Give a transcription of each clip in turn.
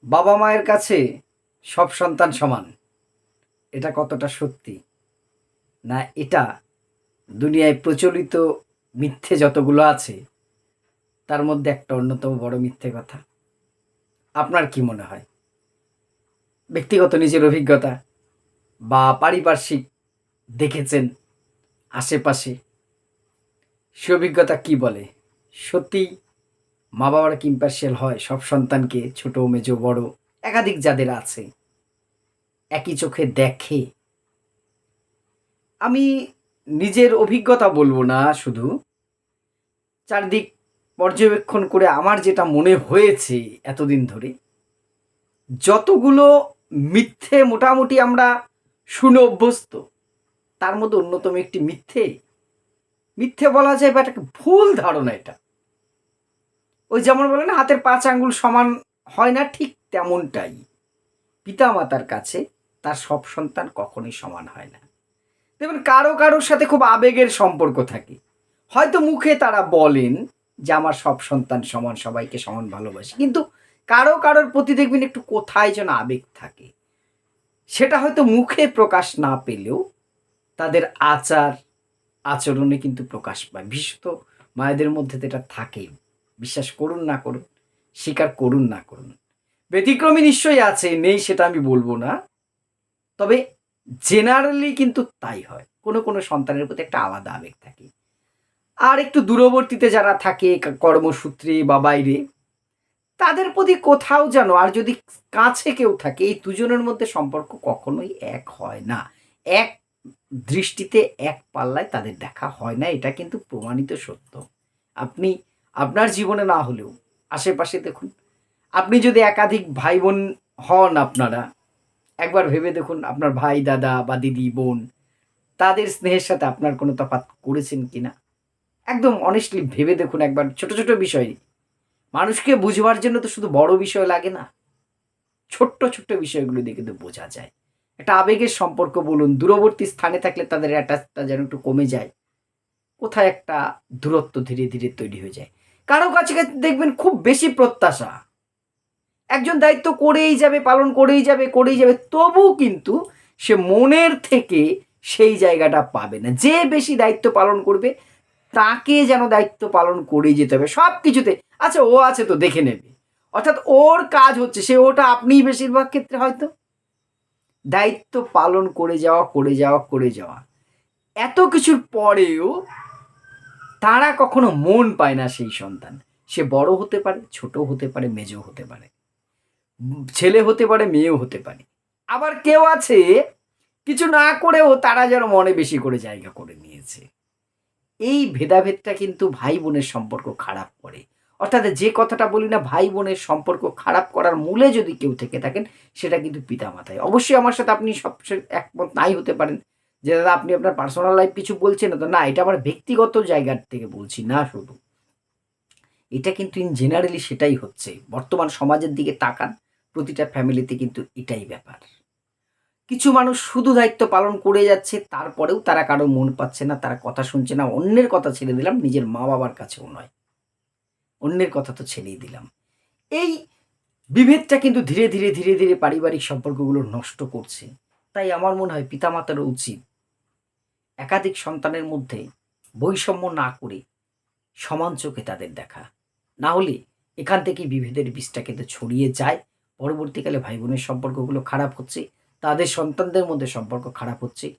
বাবা মায়ের কাছে সব সন্তান সমান। এটা কতটা সত্যি? না এটা দুনিয়ায় প্রচলিত মিথ্যে যতগুলো আছে তার মধ্যে একটা অন্যতম বড় মিথ্যে কথা। আপনার কি মনে হয়? ব্যক্তিগত নিজের অভিজ্ঞতা বা পারিপার্শ্বিক দেখেছেন আশেপাশে, সে অভিজ্ঞতা কি বলে? সত্যিই মা-বাবারা কি ইম্পার্শিয়াল হয় সব সন্তানকে ছোট, মেজ, বড় একাধিক যাদের আছে একই চোখে দেখে? আমি নিজের অভিজ্ঞতা বলবো না শুধু, চারদিক পর্যবেক্ষণ করে আমার যেটা মনে হয়েছে এতদিন ধরে, যতগুলো মিথ্যে মোটামুটি আমরা শুনে অভ্যস্ত, তার মধ্যে অন্যতম একটি মিথ্যে, মিথ্যে বলা যায় বা এটাকে ভুল ধারণা এটা। ওই যেমন বলে না হাতের ৫ আঙ্গুল সমান হয় না, ঠিক তেমনটাই। পিতামাতার কাছে তার সব সন্তান কখনোই সমান হয় না। দেখবেন কারোর সাথে খুব আবেগের সম্পর্ক থাকে। হয়তো মুখে তারা বলেন যে আমার সব সন্তান সমান, সবাইকে সমান ভালোবাসি। কিন্তু কারোর প্রতি দেখবেন একটু কোথায় যেন আবেগ থাকে। সেটা হয়তো মুখে প্রকাশ না পেলেও তাদের আচরণে কিন্তু প্রকাশ পায়। বিশেষত মায়েদের মধ্যে তো এটা থাকেই। বিশ্বাস করুন না করুন, স্বীকার করুন না করুন। ব্যতিক্রমী নিশ্চয়ই আছে, নেই সেটা আমি বলব না। তবে জেনারেলি কিন্তু তাই হয়। কোনো সন্তানের প্রতি একটা আলাদা আবেগ থাকে। আর একটু দূরবর্তীতে যারা থাকে কর্মসূত্রে বা বাইরে, তাদের প্রতি কোথাও যেন, আর যদি কাছে কেউ থাকে, এই দুজনের মধ্যে সম্পর্ক কখনোই এক হয় না। এক দৃষ্টিতে এক পাল্লায় তাদের দেখা হয় না। এটা কিন্তু প্রমাণিত সত্য। আপনি আপনার জীবনে না হলেও আশেপাশে দেখুন। আপনি যদি একাধিক ভাই-বোন হন আপনারা, একবার ভেবে দেখুন আপনার ভাই, দাদা বা দিদি, বোন, তাদের স্নেহের সাথে আপনার কোনো তফাৎ করেছেন কিনা? একদম অনেস্টলি ভেবে দেখুন একবার ছোট বিষয়। মানুষকে বুঝবার জন্য তো শুধু বড় বিষয় লাগে না। ছোট্ট বিষয়গুলো দিয়ে কিন্তু বোঝা যায়। একটা আবেগের সম্পর্ক বলুন, দূরবর্তী স্থানে থাকলে তাদের অ্যাটাচটা যেন একটু কমে যায়। কোথায় একটা দূরত্ব ধীরে তৈরি হয়ে যায়। কারো কাছে দেখবেন খুব বেশি প্রত্যাশা। একজন দায়িত্ব করেই যাবে, পালন করেই যাবে। তবুও কিন্তু সে মনের থেকে সেই জায়গাটা পাবে না। যে বেশি দায়িত্ব পালন করবে, তাকে যেন দায়িত্ব পালন করেই যেতে হবে সবকিছুতে। আচ্ছা ও আছে তো দেখে নেবে। অর্থাৎ ওর কাজ হচ্ছে, সে ওটা আপনিই বেশিরভাগ ক্ষেত্রে হয়তো দায়িত্ব পালন করে যাওয়া। এত কিছুর পরেও তারা কখনো মন পায় না সেই সন্তান। সে বড় হতে পারে, ছোট হতে পারে, মেজো হতে পারে। ছেলে হতে পারে, মেয়েও হতে পারে। আবার কেউ আছে কিছু না করেও তারা যেন মনে বেশি করে জায়গা করে নিয়েছে। এই ভেদাভেদটা কিন্তু ভাই-বোনের সম্পর্ক খারাপ করে। অর্থাৎ যে কথাটা বলি না, ভাই-বোনের সম্পর্ক খারাপ করার মূলে যদি কেউ থেকে থাকেন, সেটা কিন্তু পিতামাতাই। অবশ্যই আমার সাথে আপনি একমত নাই হতে পারেন। যে দাদা আপনি আপনার পার্সোনাল লাইফ কিছু বলছেন না তো? না, এটা আমার ব্যক্তিগত জায়গার থেকে বলছি না শুধু। এটা কিন্তু ইন জেনারেলি সেটাই হচ্ছে। বর্তমান সমাজের দিকে তাকান, প্রতিটা ফ্যামিলিতে কিন্তু এটাই ব্যাপার। কিছু মানুষ শুধু দায়িত্ব পালন করে যাচ্ছে, তারপরেও তারা কারো মন পাচ্ছে না, তারা কথা শুনছে না। অন্যের কথা ছেড়ে দিলাম, নিজের মা-বাবার কাছেও নয়। অন্যের কথা তো ছেড়েই দিলাম। এই বিভেদটা কিন্তু ধীরে ধীরে পারিবারিক সম্পর্কগুলো নষ্ট করছে। তাই আমার মনে হয় পিতামাতারও উচিত একাধিক সন্তানের মধ্যে বৈষম্য না করে সমান চোখে তাদের দেখা। না হলে এখান থেকেই বিভেদের বীজটা কিন্তু ছড়িয়ে যায়। পরবর্তীকালে ভাই-বোনের সম্পর্কগুলো খারাপ হচ্ছে, তাদের সন্তানদের মধ্যে সম্পর্ক খারাপ হচ্ছে।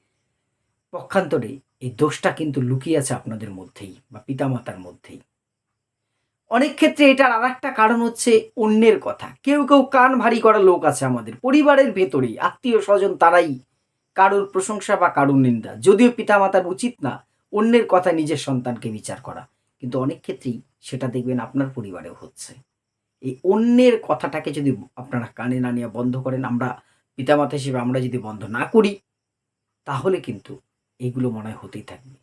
পক্ষান্তরে এই দোষটা কিন্তু লুকিয়ে আছে আপনাদের মধ্যেই বা পিতামাতার মধ্যেই। অনেক ক্ষেত্রে এটার আরেকটা কারণ হচ্ছে অন্যের কথা। কেউ কান ভারী করা লোক আছে আমাদের। পরিবারের ভেতরেই আত্মীয়-স্বজন তারাই কারোর প্রশংসা বা কারোর নিন্দা। যদিও পিতামাতার উচিত না অন্যের কথায় নিজের সন্তানকে বিচার করা। কিন্তু অনেক ক্ষেত্রেই সেটা দেখবেন আপনার পরিবারেও হচ্ছে। এই অন্যের কথাটাকে যদি আপনারা কানে না নেয়া বন্ধ করেন, আমরা পিতামাতা হিসেবে আমরা যদি বন্ধ না করি, তাহলে কিন্তু এগুলো মনে হয় হতেই থাকবে।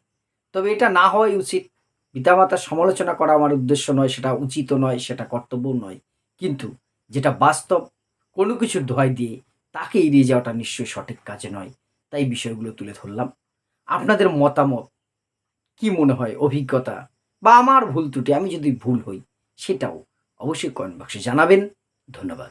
তবে এটা না হওয়াই উচিত। পিতামাতার সমালোচনা করা আমার উদ্দেশ্য নয়, সেটা উচিতও নয়, সেটা কর্তব্যও নয়। কিন্তু যেটা বাস্তব, কোনো কিছুর দোহাই দিয়ে তাকে এড়িয়ে যাওয়াটা নিশ্চয়ই সঠিক কাজ নয়। তাই বিষয়গুলো তুলে ধরলাম। আপনাদের মতামত কি মনে হয়, অভিজ্ঞতা বা আমার ভুল ত্রুটি, আমি যদি ভুল হই সেটাও অবশ্যই কমেন্ট বক্সে জানাবেন। ধন্যবাদ।